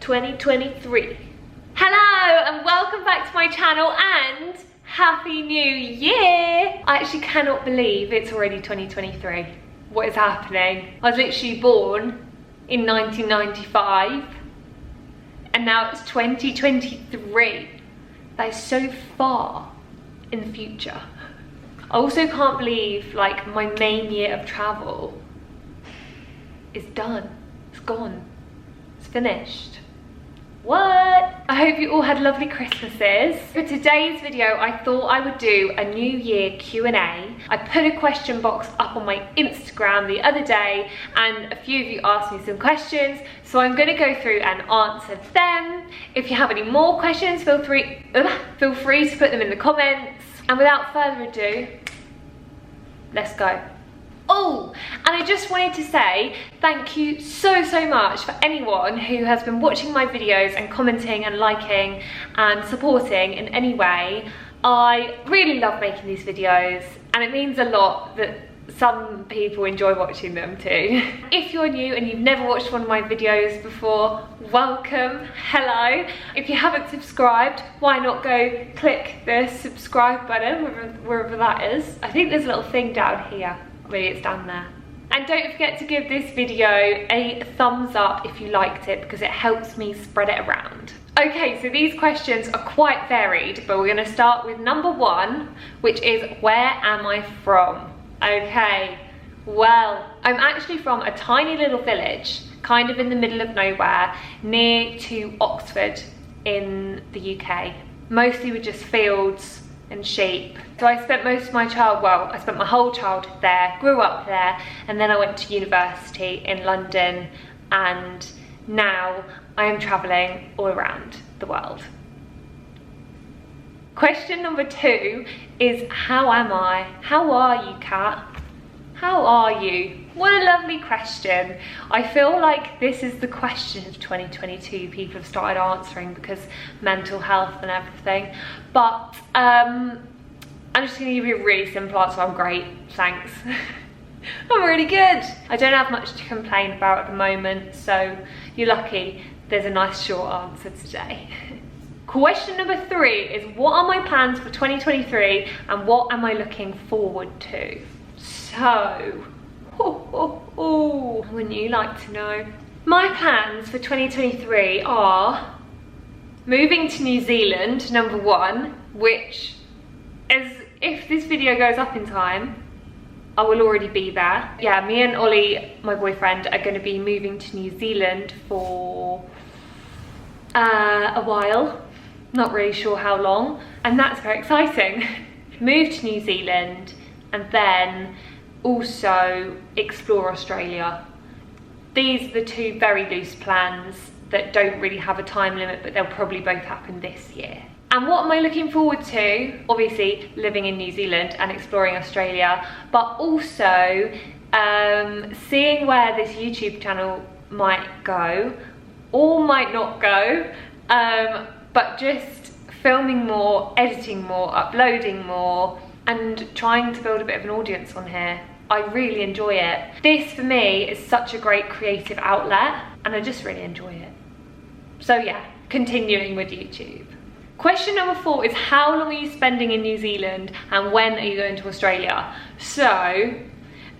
2023. Hello and welcome back to my channel and Happy New Year! I actually cannot believe it's already 2023. What is happening? I was literally born in 1995 and now it's 2023. That is so far in the future. I also can't believe like my main year of travel is done. It's gone. It's finished. What? I hope you all had lovely Christmases. For today's video, I thought I would do a New Year Q&A. I put a question box up on my Instagram the other day and a few of you asked me some questions, so I'm gonna go through and answer them. If you have any more questions, feel free to put them in the comments. And without further ado, let's go. Oh, and I just wanted to say thank you so much for anyone who has been watching my videos and commenting and liking and supporting in any way. I really love making these videos and it means a lot that some people enjoy watching them too. If you're new and you've never watched one of my videos before, welcome, hello. If you haven't subscribed, why not go click the subscribe button wherever that is. I think there's a little thing down here. Maybe it's down there. And don't forget to give this video a thumbs up if you liked it because it helps me spread it around. Okay, so these questions are quite varied, but we're gonna start with number one, which is where am I from? Okay, well, I'm actually from a tiny little village, kind of in the middle of nowhere, near to Oxford in the UK. Mostly with just fields and sheep. So I spent most of my I spent my whole childhood there, grew up there, and then I went to university in London, and now I am traveling all around the world. Question number two is how am I? How are you, Kat? How are you? What a lovely question. I feel like this is the question of 2022 people have started answering because mental health and everything. But I'm just gonna give you a really simple answer. I'm great, thanks. I'm really good. I don't have much to complain about at the moment, so you're lucky there's a nice short answer today. Question number three is what are my plans for 2023 and what am I looking forward to? So, wouldn't you like to know? My plans for 2023 are moving to New Zealand, number one, which is, if this video goes up in time, I will already be there. Yeah, me and Ollie, my boyfriend, are going to be moving to New Zealand for a while. Not really sure how long, and that's very exciting. Move to New Zealand and then also explore Australia. These are the two very loose plans that don't really have a time limit, but they'll probably both happen this year. And what am I looking forward to? Obviously living in New Zealand and exploring Australia, but also seeing where this YouTube channel might go or might not go, but just filming more, editing more, uploading more, and trying to build a bit of an audience on here. I really enjoy it. This for me is such a great creative outlet and I just really enjoy it. So yeah, continuing with YouTube. Question number four is how long are you spending in New Zealand and when are you going to Australia? So,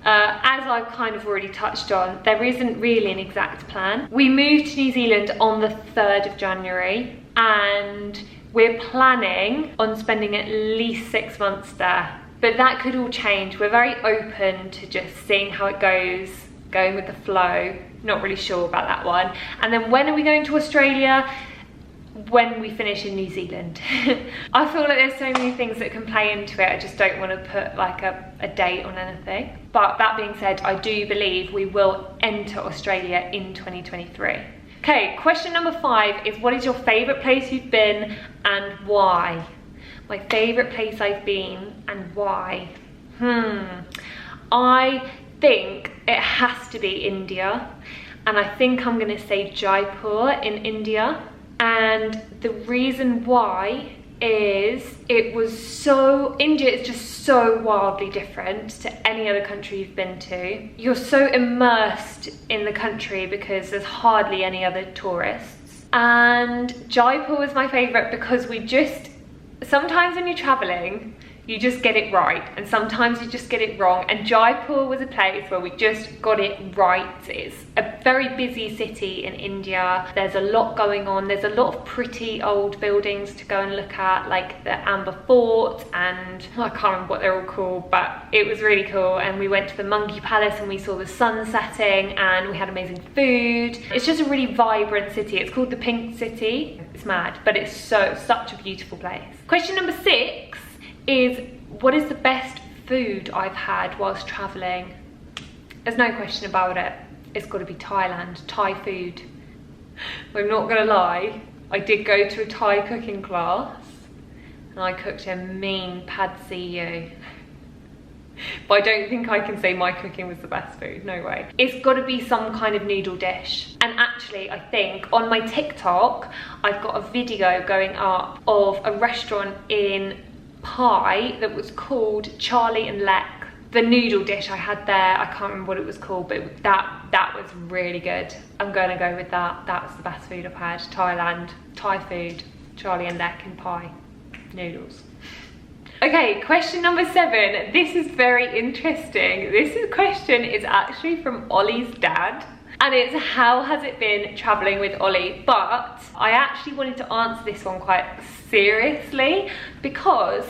as I've kind of already touched on, there isn't really an exact plan. We moved to New Zealand on the 3rd of January and we're planning on spending at least 6 months there. But that could all change. We're very open to just seeing how it goes, going with the flow. Not really sure about that one. And then when are we going to Australia? When we finish in New Zealand. I feel like there's so many things that can play into it. I just don't want to put like a date on anything. But that being said, I do believe we will enter Australia in 2023. Okay, question number five is what is your favourite place you've been and why? My favourite place I've been and why? I think it has to be India, and I think I'm gonna say Jaipur in India. And the reason why is India is just so wildly different to any other country you've been to. You're so immersed in the country because there's hardly any other tourists. And Jaipur was my favourite because sometimes when you're travelling, you just get it right, and sometimes you just get it wrong, and Jaipur was a place where we just got it right. It's a very busy city in India. There's a lot going on. There's a lot of pretty old buildings to go and look at, like the Amber Fort, and I can't remember what they're all called, but it was really cool. And we went to the Monkey Palace and we saw the sun setting, and we had amazing food. It's just a really vibrant city. It's called the Pink City. It's mad, but it's such a beautiful place. Question number 6 is, what is the best food I've had whilst travelling? There's no question about it. It's got to be Thailand, Thai food. I'm not gonna lie, I did go to a Thai cooking class and I cooked a mean pad see ew. But I don't think I can say my cooking was the best food, no way. It's got to be some kind of noodle dish. And actually, I think on my TikTok, I've got a video going up of a restaurant in Pai that was called Charlie and Lek. The noodle dish I had there, I can't remember what it was called, but that was really good. I'm gonna go with that. That's the best food I've had. Thailand, Thai food, Charlie and Lek in Pai. Noodles. Okay, question number 7. This is very interesting. Question is actually from Ollie's dad. And it's, how has it been travelling with Ollie? But I actually wanted to answer this one quite seriously because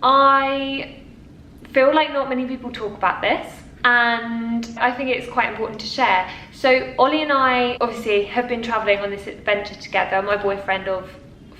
I feel like not many people talk about this, and I think it's quite important to share. So Ollie and I obviously have been travelling on this adventure together, my boyfriend of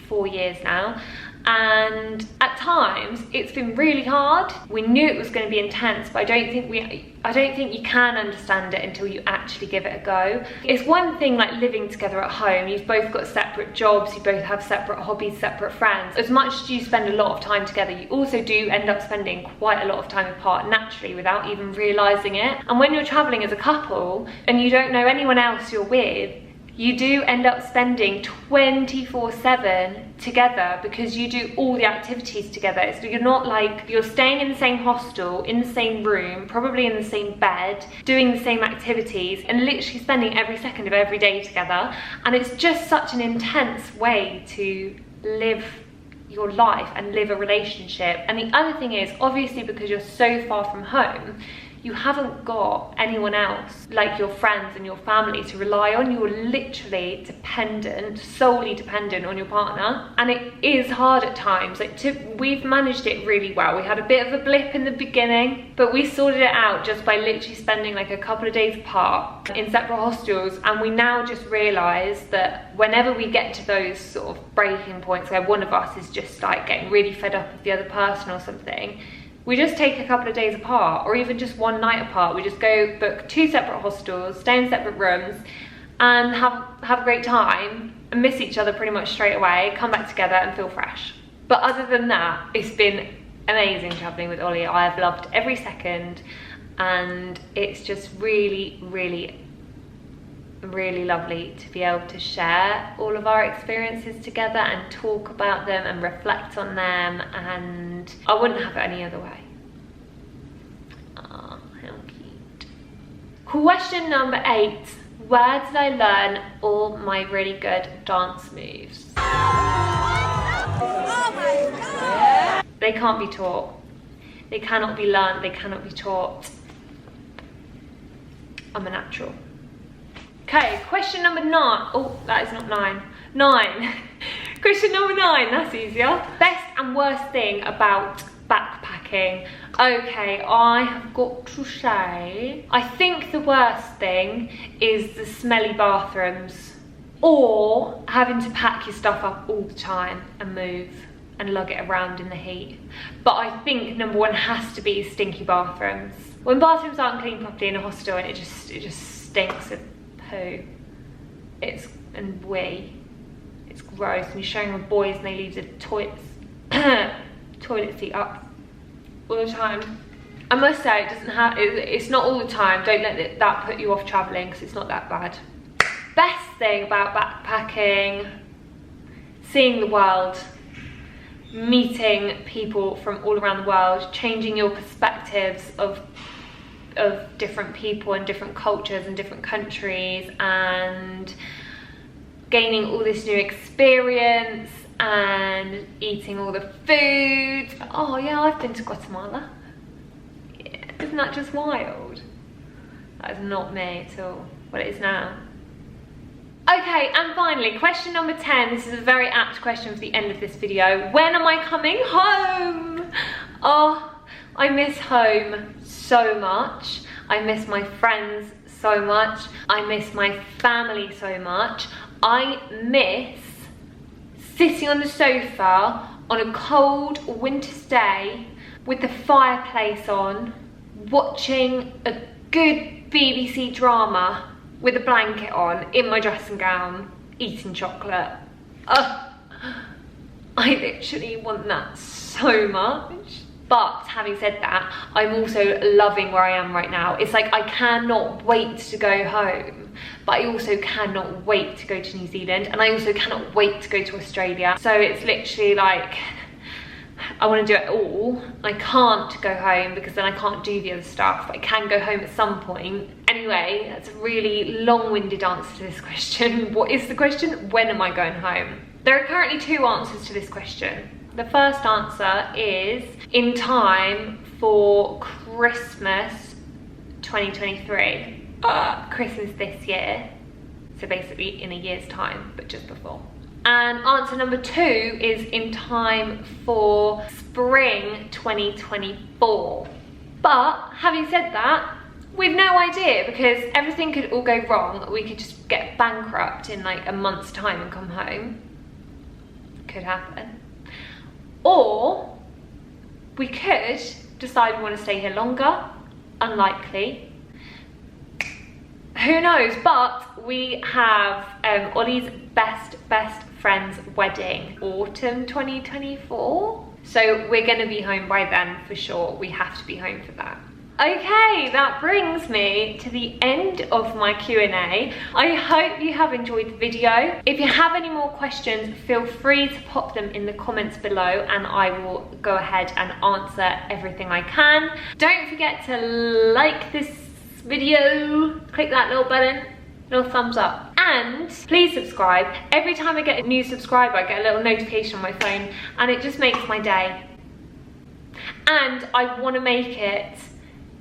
4 years now. And at times it's been really hard. We knew it was going to be intense, but I don't think you can understand it until you actually give it a go. It's one thing like living together at home. You've both got separate jobs, you both have separate hobbies, separate friends. As much as you spend a lot of time together, you also do end up spending quite a lot of time apart naturally without even realising it. And when you're travelling as a couple and you don't know anyone else you're with, you do end up spending 24/7 together because you do all the activities together. So you're not like, you're staying in the same hostel, in the same room, probably in the same bed, doing the same activities, and literally spending every second of every day together. And it's just such an intense way to live your life and live a relationship. And the other thing is, obviously, because you're so far from home, you haven't got anyone else like your friends and your family to rely on. You're literally dependent, solely dependent on your partner. And it is hard at times. We've managed it really well. We had a bit of a blip in the beginning, but we sorted it out just by literally spending like a couple of days apart in separate hostels. And we now just realise that whenever we get to those sort of breaking points where one of us is just like getting really fed up with the other person or something, we just take a couple of days apart, or even just one night apart. We just go book 2 separate hostels, stay in separate rooms, and have a great time, and miss each other pretty much straight away, come back together and feel fresh. But other than that, it's been amazing travelling with Ollie. I have loved every second, and it's just really, really, really lovely to be able to share all of our experiences together and talk about them and reflect on them, and I wouldn't have it any other way. Oh, how cute. Question number 8. Where did I learn all my really good dance moves? Oh my God. They can't be taught. They cannot be learned. They cannot be taught. I'm a natural. Okay, question number 9. Oh, that is not 9. 9. Question number 9, that's easier. Best and worst thing about backpacking. Okay, I have got to say, I think the worst thing is the smelly bathrooms, or having to pack your stuff up all the time and move and lug it around in the heat. But I think number 1 has to be stinky bathrooms. When bathrooms aren't cleaned properly in a hostel and it just stinks of poo, and wee, it's gross. And you're showing with boys and they leave the toilet seat up all the time. I must say, it's not all the time. Don't let that put you off travelling, because it's not that bad. Best thing about backpacking: seeing the world, meeting people from all around the world, changing your perspectives of different people and different cultures and different countries, and gaining all this new experience and eating all the foods. Oh yeah, I've been to Guatemala. Yeah, isn't that just wild? That is not me at all. Well, it is now. Okay, and finally, question number 10. This is a very apt question for the end of this video. When am I coming home? Oh, I miss home so much. I miss my friends so much. I miss my family so much. I miss sitting on the sofa on a cold winter's day with the fireplace on, watching a good BBC drama with a blanket on, in my dressing gown, eating chocolate. I literally want that so much. But having said that, I'm also loving where I am right now. It's like I cannot wait to go home, but I also cannot wait to go to New Zealand, and I also cannot wait to go to Australia. So it's literally like, I want to do it all. I can't go home because then I can't do the other stuff, but I can go home at some point. Anyway, that's a really long-winded answer to this question. What is the question? When am I going home? There are currently two answers to this question. The first answer is in time for Christmas 2023. Christmas this year. So basically in a year's time, but just before. And answer number 2 is in time for spring 2024. But having said that, we've no idea because everything could all go wrong. We could just get bankrupt in like a month's time and come home. Could happen. Or we could decide we want to stay here longer. Unlikely. Who knows? But we have Ollie's best friend's wedding, autumn 2024. So we're gonna be home by then for sure. We have to be home for that. Okay, that brings me to the end of my Q&A. I hope you have enjoyed the video. If you have any more questions, feel free to pop them in the comments below and I will go ahead and answer everything I can. Don't forget to like this video, click that little button, little thumbs up, and please subscribe. Every time I get a new subscriber, I get a little notification on my phone and it just makes my day. And I want to make it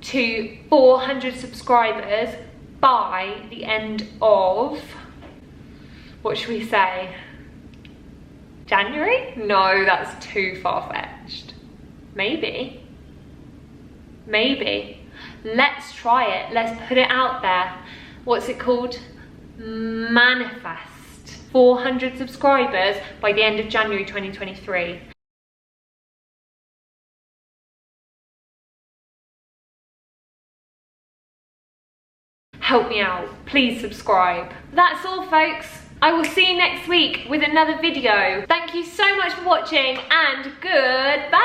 to 400 subscribers by the end of, what should we say, January? No, that's too far-fetched. Maybe. Let's try it. Let's put it out there. What's it called? Manifest 400 subscribers by the end of January 2023. Help me out. Please subscribe. That's all, folks. I will see you next week with another video. Thank you so much for watching and goodbye.